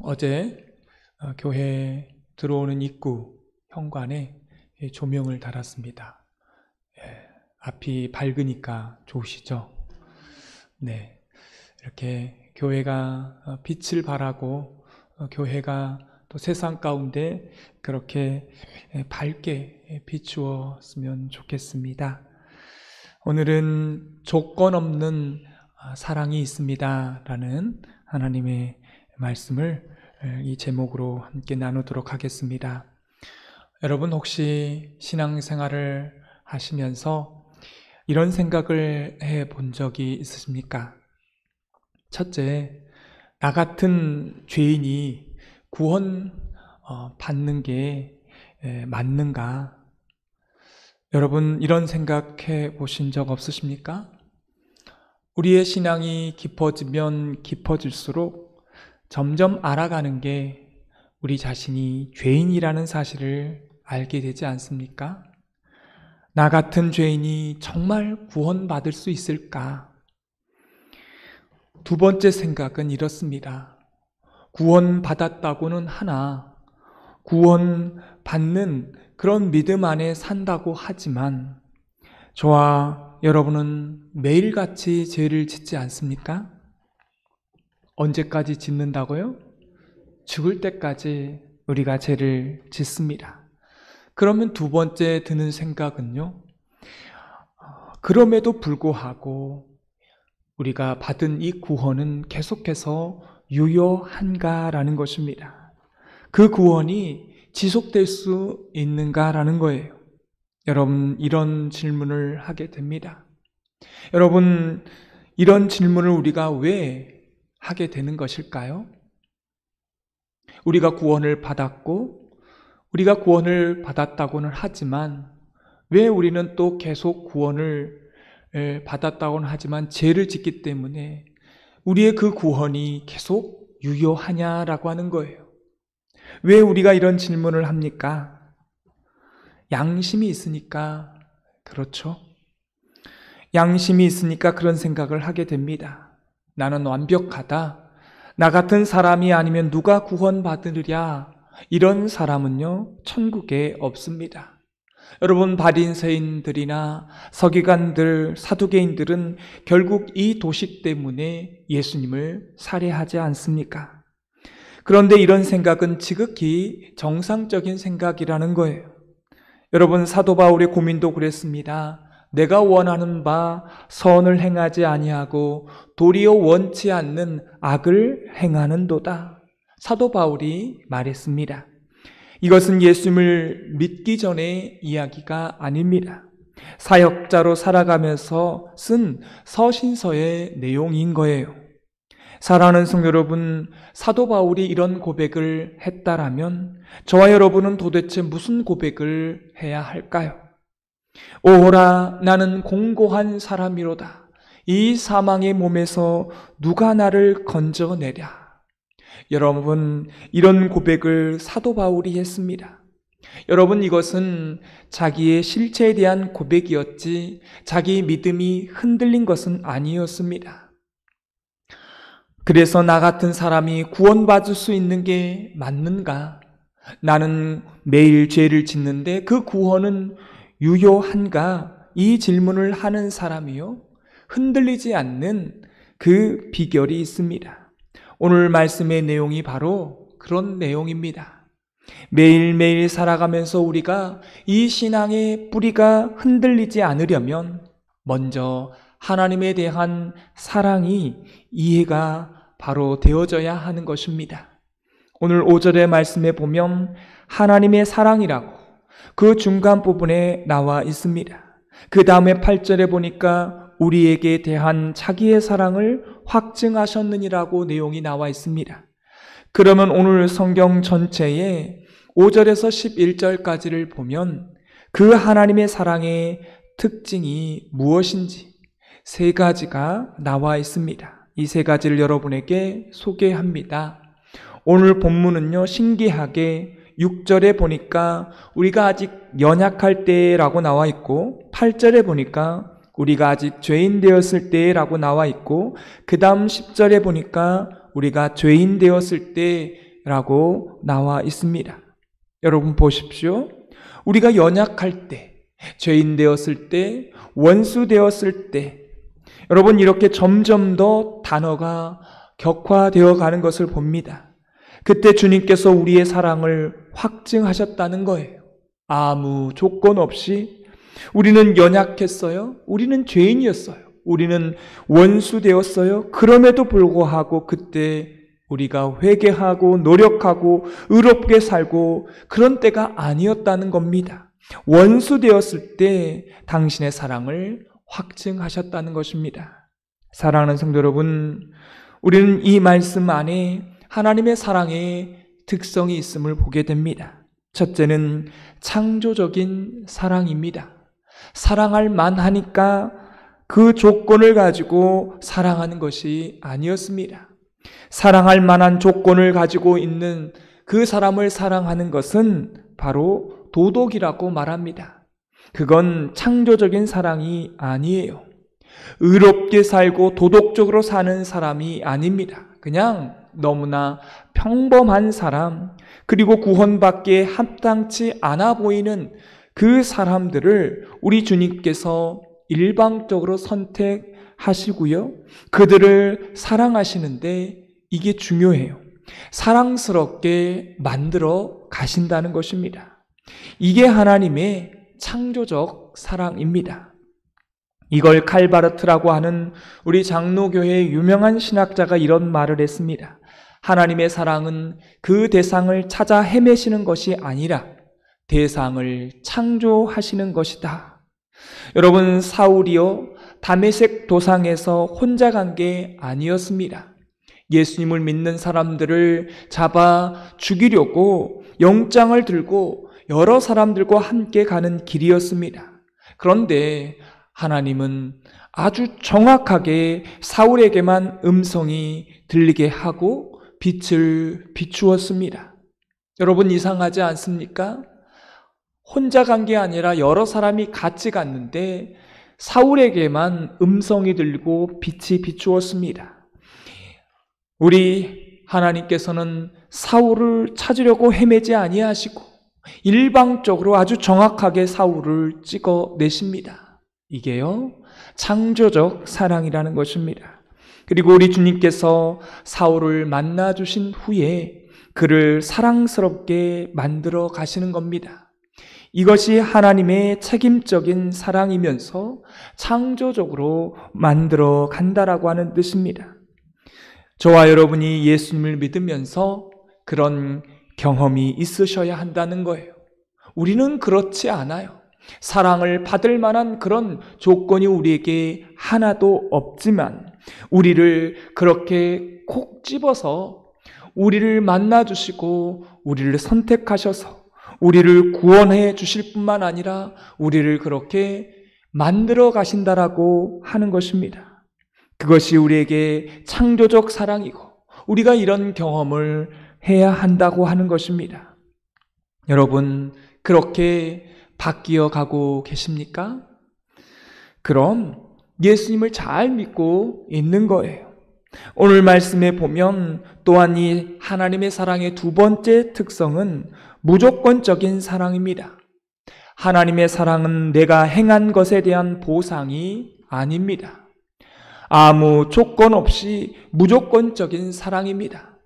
어제 교회 들어오는 입구 현관에 조명을 달았습니다. 앞이 밝으니까 좋으시죠? 네, 이렇게 교회가 빛을 발하고 교회가 또 세상 가운데 그렇게 밝게 비추었으면 좋겠습니다. 오늘은 조건 없는 사랑이 있습니다 라는 하나님의 말씀을 이 제목으로 함께 나누도록 하겠습니다. 여러분 혹시 신앙생활을 하시면서 이런 생각을 해본 적이 있으십니까? 첫째, 나 같은 죄인이 구원 받는 게 맞는가? 여러분 이런 생각해 보신 적 없으십니까? 우리의 신앙이 깊어지면 깊어질수록 점점 알아가는 게 우리 자신이 죄인이라는 사실을 알게 되지 않습니까? 나 같은 죄인이 정말 구원받을 수 있을까? 두 번째 생각은 이렇습니다. 구원받았다고는 하나 구원받는 그런 믿음 안에 산다고 하지만 저와 여러분은 매일같이 죄를 짓지 않습니까? 언제까지 짓는다고요? 죽을 때까지 우리가 죄를 짓습니다. 그러면 두 번째 드는 생각은요, 그럼에도 불구하고 우리가 받은 이 구원은 계속해서 유효한가라는 것입니다. 그 구원이 지속될 수 있는가라는 거예요. 여러분 이런 질문을 하게 됩니다. 여러분 이런 질문을 우리가 왜 하게 되는 것일까요? 우리가 구원을 받았고 우리가 구원을 받았다고는 하지만 왜 우리는 또 계속 구원을 받았다고는 하지만 죄를 짓기 때문에 우리의 그 구원이 계속 유효하냐라고 하는 거예요. 왜 우리가 이런 질문을 합니까? 양심이 있으니까 그렇죠. 양심이 있으니까 그런 생각을 하게 됩니다. 나는 완벽하다. 나 같은 사람이 아니면 누가 구원받으랴. 이런 사람은요 천국에 없습니다. 여러분 바리새인들이나 서기관들, 사두개인들은 결국 이 도식 때문에 예수님을 살해하지 않습니까? 그런데 이런 생각은 지극히 정상적인 생각이라는 거예요. 여러분 사도 바울의 고민도 그랬습니다. 내가 원하는 바 선을 행하지 아니하고 도리어 원치 않는 악을 행하는도다. 사도 바울이 말했습니다. 이것은 예수님을 믿기 전의 이야기가 아닙니다. 사역자로 살아가면서 쓴 서신서의 내용인 거예요. 사랑하는 성도 여러분, 사도 바울이 이런 고백을 했다라면 저와 여러분은 도대체 무슨 고백을 해야 할까요? 오호라 나는 공고한 사람이로다. 이 사망의 몸에서 누가 나를 건져내랴. 여러분 이런 고백을 사도 바울이 했습니다. 여러분 이것은 자기의 실체에 대한 고백이었지 자기 믿음이 흔들린 것은 아니었습니다. 그래서 나 같은 사람이 구원받을 수 있는 게 맞는가? 나는 매일 죄를 짓는데 그 구원은 유효한가? 이 질문을 하는 사람이요 흔들리지 않는 그 비결이 있습니다. 오늘 말씀의 내용이 바로 그런 내용입니다. 매일매일 살아가면서 우리가 이 신앙의 뿌리가 흔들리지 않으려면 먼저 하나님에 대한 사랑이 이해가 바로 되어져야 하는 것입니다. 오늘 5절의 말씀에 보면 하나님의 사랑이라고 그 중간 부분에 나와 있습니다. 그 다음에 8절에 보니까 우리에게 대한 자기의 사랑을 확증하셨느니라고 내용이 나와 있습니다. 그러면 오늘 성경 전체에 5절에서 11절까지를 보면 그 하나님의 사랑의 특징이 무엇인지 세 가지가 나와 있습니다. 이 세 가지를 여러분에게 소개합니다. 오늘 본문은요 신기하게 6절에 보니까 우리가 아직 연약할 때라고 나와 있고 8절에 보니까 우리가 아직 죄인 되었을 때라고 나와 있고, 그 다음 10절에 보니까 우리가 죄인 되었을 때라고 나와 있습니다. 여러분 보십시오. 우리가 연약할 때, 죄인 되었을 때, 원수 되었을 때, 여러분 이렇게 점점 더 단어가 격화되어 가는 것을 봅니다. 그때 주님께서 우리의 사랑을 확증하셨다는 거예요. 아무 조건 없이. 우리는 연약했어요. 우리는 죄인이었어요. 우리는 원수 되었어요. 그럼에도 불구하고 그때 우리가 회개하고 노력하고 의롭게 살고 그런 때가 아니었다는 겁니다. 원수 되었을 때 당신의 사랑을 확증하셨다는 것입니다. 사랑하는 성도 여러분, 우리는 이 말씀 안에 하나님의 사랑의 특성이 있음을 보게 됩니다. 첫째는 창조적인 사랑입니다. 사랑할 만하니까 그 조건을 가지고 사랑하는 것이 아니었습니다. 사랑할 만한 조건을 가지고 있는 그 사람을 사랑하는 것은 바로 도덕이라고 말합니다. 그건 창조적인 사랑이 아니에요. 의롭게 살고 도덕적으로 사는 사람이 아닙니다. 그냥 너무나 평범한 사람, 그리고 구원받기에 합당치 않아 보이는 그 사람들을 우리 주님께서 일방적으로 선택하시고요. 그들을 사랑하시는데 이게 중요해요. 사랑스럽게 만들어 가신다는 것입니다. 이게 하나님의 창조적 사랑입니다. 이걸 칼바르트라고 하는 우리 장로교회의 유명한 신학자가 이런 말을 했습니다. 하나님의 사랑은 그 대상을 찾아 헤매시는 것이 아니라 대상을 창조하시는 것이다. 여러분, 사울이요 다메섹 도상에서 혼자 간 게 아니었습니다. 예수님을 믿는 사람들을 잡아 죽이려고 영장을 들고 여러 사람들과 함께 가는 길이었습니다. 그런데 하나님은 아주 정확하게 사울에게만 음성이 들리게 하고 빛을 비추었습니다. 여러분 이상하지 않습니까? 혼자 간 게 아니라 여러 사람이 같이 갔는데 사울에게만 음성이 들리고 빛이 비추었습니다. 우리 하나님께서는 사울을 찾으려고 헤매지 아니하시고 일방적으로 아주 정확하게 사울을 찍어내십니다. 이게요 창조적 사랑이라는 것입니다. 그리고 우리 주님께서 사울을 만나주신 후에 그를 사랑스럽게 만들어 가시는 겁니다. 이것이 하나님의 책임적인 사랑이면서 창조적으로 만들어 간다라고 하는 뜻입니다. 저와 여러분이 예수님을 믿으면서 그런 경험이 있으셔야 한다는 거예요. 우리는 그렇지 않아요. 사랑을 받을 만한 그런 조건이 우리에게 하나도 없지만 우리를 그렇게 콕 집어서 우리를 만나주시고 우리를 선택하셔서 우리를 구원해 주실 뿐만 아니라 우리를 그렇게 만들어 가신다라고 하는 것입니다. 그것이 우리에게 창조적 사랑이고 우리가 이런 경험을 해야 한다고 하는 것입니다. 여러분 그렇게 바뀌어 가고 계십니까? 그럼 예수님을 잘 믿고 있는 거예요. 오늘 말씀에 보면 또한 이 하나님의 사랑의 두 번째 특성은 무조건적인 사랑입니다. 하나님의 사랑은 내가 행한 것에 대한 보상이 아닙니다. 아무 조건 없이 무조건적인 사랑입니다.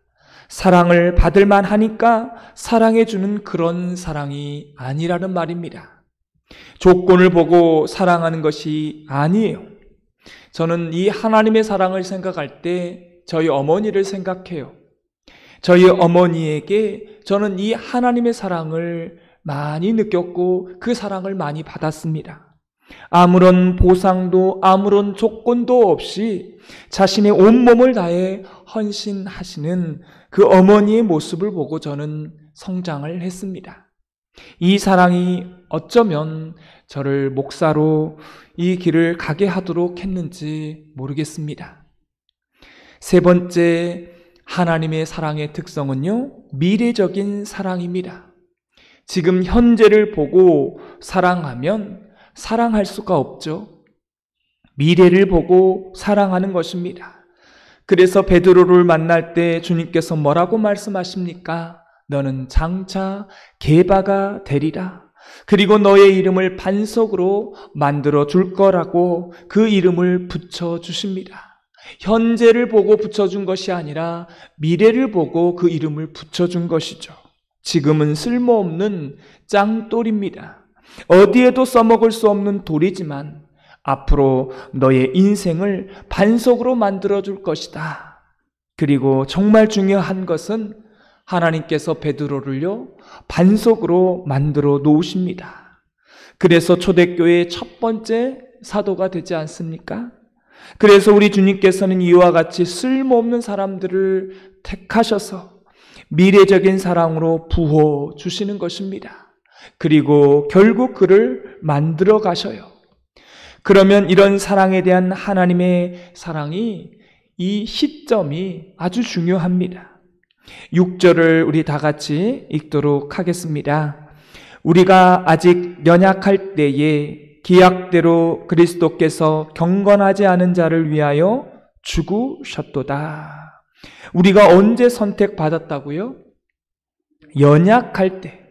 사랑을 받을 만하니까 사랑해주는 그런 사랑이 아니라는 말입니다. 조건을 보고 사랑하는 것이 아니에요. 저는 이 하나님의 사랑을 생각할 때 저희 어머니를 생각해요. 저희 어머니에게 저는 이 하나님의 사랑을 많이 느꼈고 그 사랑을 많이 받았습니다. 아무런 보상도 아무런 조건도 없이 자신의 온몸을 다해 헌신하시는 그 어머니의 모습을 보고 저는 성장을 했습니다. 이 사랑이 어쩌면 저를 목사로 이 길을 가게 하도록 했는지 모르겠습니다. 세 번째 하나님의 사랑의 특성은요, 미래적인 사랑입니다. 지금 현재를 보고 사랑하면 사랑할 수가 없죠. 미래를 보고 사랑하는 것입니다. 그래서 베드로를 만날 때 주님께서 뭐라고 말씀하십니까? 너는 장차 게바가 되리라. 그리고 너의 이름을 반석으로 만들어 줄 거라고 그 이름을 붙여 주십니다. 현재를 보고 붙여준 것이 아니라 미래를 보고 그 이름을 붙여준 것이죠. 지금은 쓸모없는 짱돌입니다. 어디에도 써먹을 수 없는 돌이지만 앞으로 너의 인생을 반석으로 만들어줄 것이다. 그리고 정말 중요한 것은 하나님께서 베드로를요 반석으로 만들어 놓으십니다. 그래서 초대교회의 첫 번째 사도가 되지 않습니까? 그래서 우리 주님께서는 이와 같이 쓸모없는 사람들을 택하셔서 미래적인 사랑으로 부어 주시는 것입니다. 그리고 결국 그를 만들어 가셔요. 그러면 이런 사랑에 대한 하나님의 사랑이 이 시점이 아주 중요합니다. 6절을 우리 다 같이 읽도록 하겠습니다. 우리가 아직 연약할 때에 기약대로 그리스도께서 경건하지 않은 자를 위하여 죽으셨도다. 우리가 언제 선택받았다고요? 연약할 때.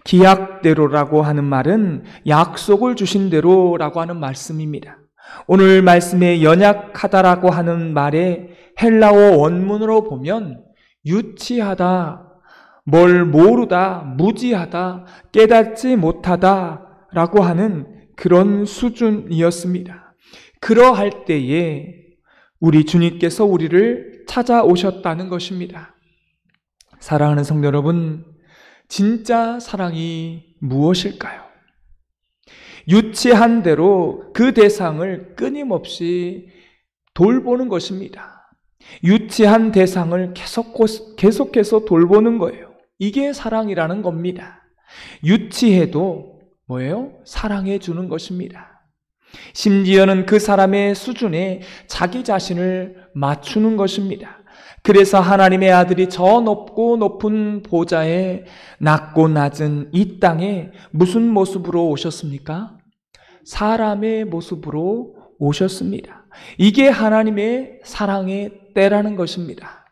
기약대로라고 하는 말은 약속을 주신 대로라고 하는 말씀입니다. 오늘 말씀에 연약하다라고 하는 말의 헬라어 원문으로 보면 유치하다, 뭘 모르다, 무지하다, 깨닫지 못하다라고 하는 그런 수준이었습니다. 그러할 때에 우리 주님께서 우리를 찾아오셨다는 것입니다. 사랑하는 성도 여러분, 진짜 사랑이 무엇일까요? 유치한 대로 그 대상을 끊임없이 돌보는 것입니다. 유치한 대상을 계속해서 돌보는 거예요. 이게 사랑이라는 겁니다. 유치해도 뭐예요? 사랑해 주는 것입니다. 심지어는 그 사람의 수준에 자기 자신을 맞추는 것입니다. 그래서 하나님의 아들이 저 높고 높은 보좌에 낮고 낮은 이 땅에 무슨 모습으로 오셨습니까? 사람의 모습으로 오셨습니다. 이게 하나님의 사랑의 때라는 것입니다.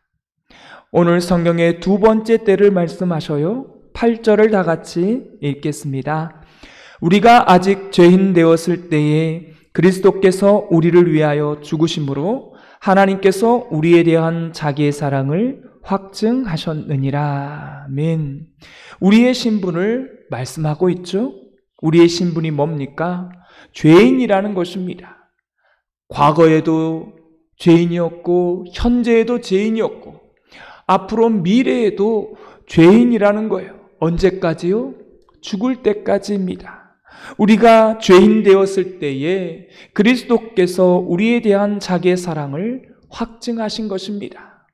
오늘 성경의 두 번째 때를 말씀하셔요. 8절을 다 같이 읽겠습니다. 우리가 아직 죄인 되었을 때에 그리스도께서 우리를 위하여 죽으심으로 하나님께서 우리에 대한 자기의 사랑을 확증하셨느니라. 아멘. 우리의 신분을 말씀하고 있죠. 우리의 신분이 뭡니까? 죄인이라는 것입니다. 과거에도 죄인이었고 현재에도 죄인이었고 앞으로 미래에도 죄인이라는 거예요. 언제까지요? 죽을 때까지입니다. 우리가 죄인 되었을 때에 그리스도께서 우리에 대한 자기의 사랑을 확증하신 것입니다.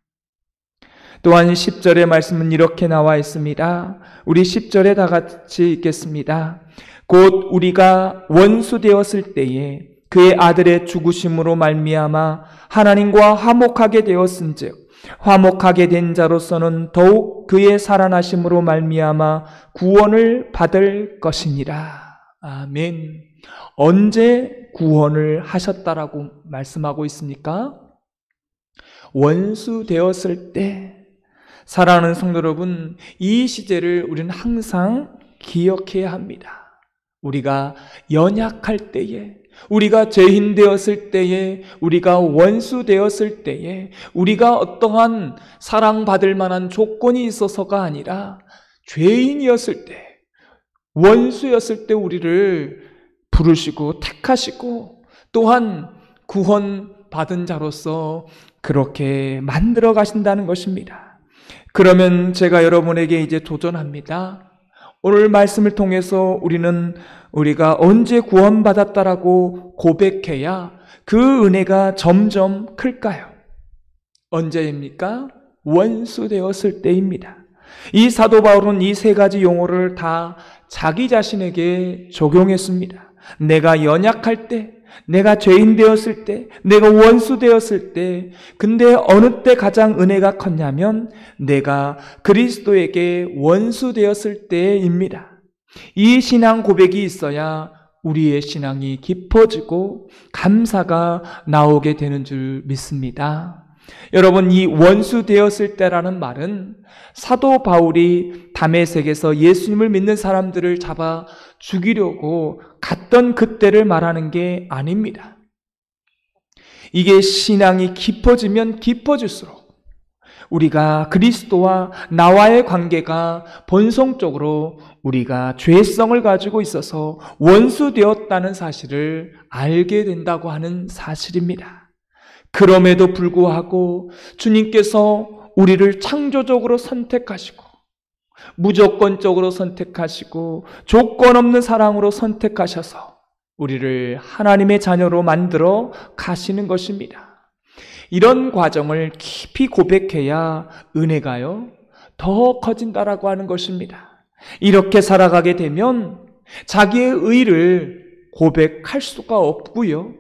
또한 10절의 말씀은 이렇게 나와 있습니다. 우리 10절에 다 같이 읽겠습니다. 곧 우리가 원수 되었을 때에 그의 아들의 죽으심으로 말미암아 하나님과 화목하게 되었은즉 화목하게 된 자로서는 더욱 그의 살아나심으로 말미암아 구원을 받을 것이니라. 아멘. 언제 구원을 하셨다라고 말씀하고 있습니까? 원수 되었을 때. 사랑하는 성도 여러분, 이 시제를 우리는 항상 기억해야 합니다. 우리가 연약할 때에, 우리가 죄인 되었을 때에, 우리가 원수 되었을 때에, 우리가 어떠한 사랑받을 만한 조건이 있어서가 아니라 죄인이었을 때, 원수였을 때 우리를 부르시고 택하시고 또한 구원받은 자로서 그렇게 만들어 가신다는 것입니다. 그러면 제가 여러분에게 이제 도전합니다. 오늘 말씀을 통해서 우리가 언제 구원받았다라고 고백해야 그 은혜가 점점 클까요? 언제입니까? 원수 되었을 때입니다. 이 사도 바울은 이 세 가지 용어를 다 자기 자신에게 적용했습니다. 내가 연약할 때, 내가 죄인 되었을 때, 내가 원수 되었을 때, 근데 어느 때 가장 은혜가 컸냐면 내가 그리스도에게 원수 되었을 때입니다. 이 신앙 고백이 있어야 우리의 신앙이 깊어지고 감사가 나오게 되는 줄 믿습니다. 여러분, 이 원수 되었을 때라는 말은 사도 바울이 다메섹에서 예수님을 믿는 사람들을 잡아 죽이려고 갔던 그때를 말하는 게 아닙니다. 이게 신앙이 깊어지면 깊어질수록 우리가 그리스도와 나와의 관계가 본성적으로 우리가 죄성을 가지고 있어서 원수되었다는 사실을 알게 된다고 하는 사실입니다. 그럼에도 불구하고 주님께서 우리를 창조적으로 선택하시고 무조건적으로 선택하시고 조건 없는 사랑으로 선택하셔서 우리를 하나님의 자녀로 만들어 가시는 것입니다. 이런 과정을 깊이 고백해야 은혜가요 더 커진다라고 하는 것입니다. 이렇게 살아가게 되면 자기의 의를 고백할 수가 없고요,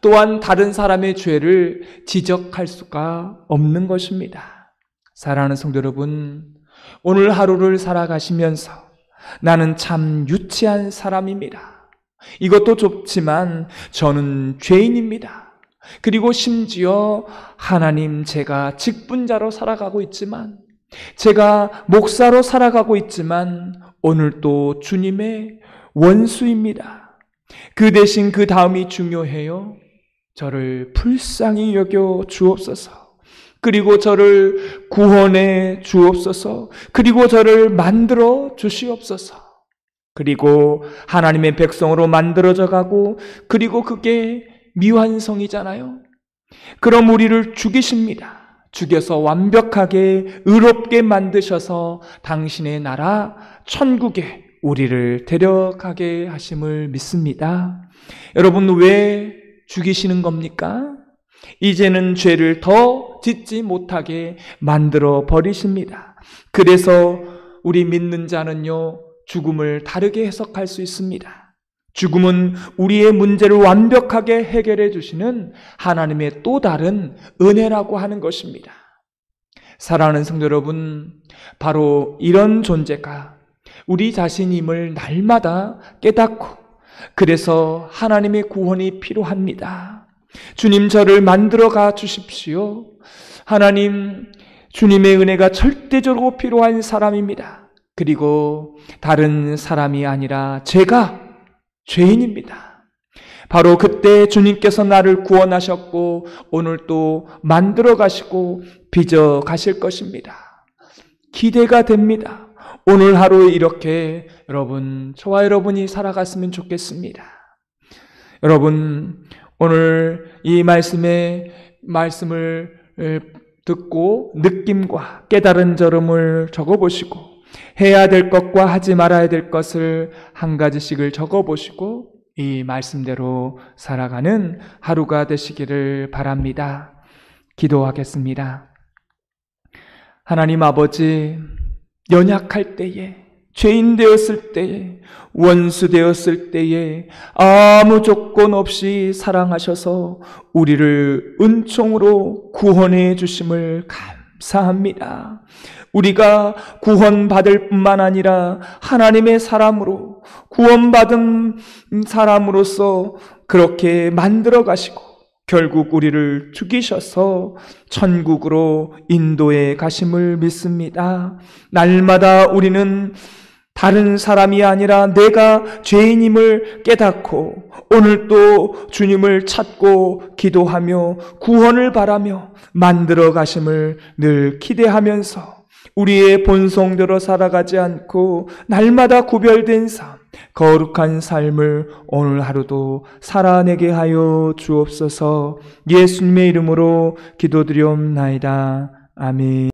또한 다른 사람의 죄를 지적할 수가 없는 것입니다. 사랑하는 성도 여러분, 오늘 하루를 살아가시면서 나는 참 유치한 사람입니다, 이것도 좋지만 저는 죄인입니다, 그리고 심지어 하나님, 제가 직분자로 살아가고 있지만, 제가 목사로 살아가고 있지만 오늘 또 주님의 원수입니다. 그 대신 그 다음이 중요해요. 저를 불쌍히 여겨 주옵소서. 그리고 저를 구원해 주옵소서. 그리고 저를 만들어 주시옵소서. 그리고 하나님의 백성으로 만들어져 가고, 그리고 그게 미완성이잖아요. 그럼 우리를 죽이십니다. 죽여서 완벽하게 의롭게 만드셔서 당신의 나라 천국에 우리를 데려가게 하심을 믿습니다. 여러분, 왜 죽이시는 겁니까? 이제는 죄를 더 짓지 못하게 만들어 버리십니다. 그래서 우리 믿는 자는요, 죽음을 다르게 해석할 수 있습니다. 죽음은 우리의 문제를 완벽하게 해결해 주시는 하나님의 또 다른 은혜라고 하는 것입니다. 사랑하는 성도 여러분, 바로 이런 존재가 우리 자신임을 날마다 깨닫고, 그래서 하나님의 구원이 필요합니다. 주님, 저를 만들어가 주십시오. 하나님, 주님의 은혜가 절대적으로 필요한 사람입니다. 그리고 다른 사람이 아니라 제가 죄인입니다. 바로 그때 주님께서 나를 구원하셨고 오늘 또 만들어 가시고 빚어 가실 것입니다. 기대가 됩니다. 오늘 하루 이렇게 저와 여러분이 살아갔으면 좋겠습니다. 여러분, 오늘 이 말씀을 듣고 느낌과 깨달은 점을 적어보시고, 해야 될 것과 하지 말아야 될 것을 한 가지씩을 적어보시고 이 말씀대로 살아가는 하루가 되시기를 바랍니다. 기도하겠습니다. 하나님 아버지, 연약할 때에, 죄인 되었을 때에, 원수 되었을 때에 아무 조건 없이 사랑하셔서 우리를 은총으로 구원해 주심을 감사합니다. 우리가 구원받을 뿐만 아니라 하나님의 사람으로, 구원받은 사람으로서 그렇게 만들어 가시고 결국 우리를 죽이셔서 천국으로 인도해 가심을 믿습니다. 날마다 우리는 다른 사람이 아니라 내가 죄인임을 깨닫고 오늘 또 주님을 찾고 기도하며 구원을 바라며 만들어 가심을 늘 기대하면서 우리의 본성대로 살아가지 않고 날마다 구별된 삶, 거룩한 삶을 오늘 하루도 살아내게 하여 주옵소서. 예수님의 이름으로 기도드리옵나이다. 아멘.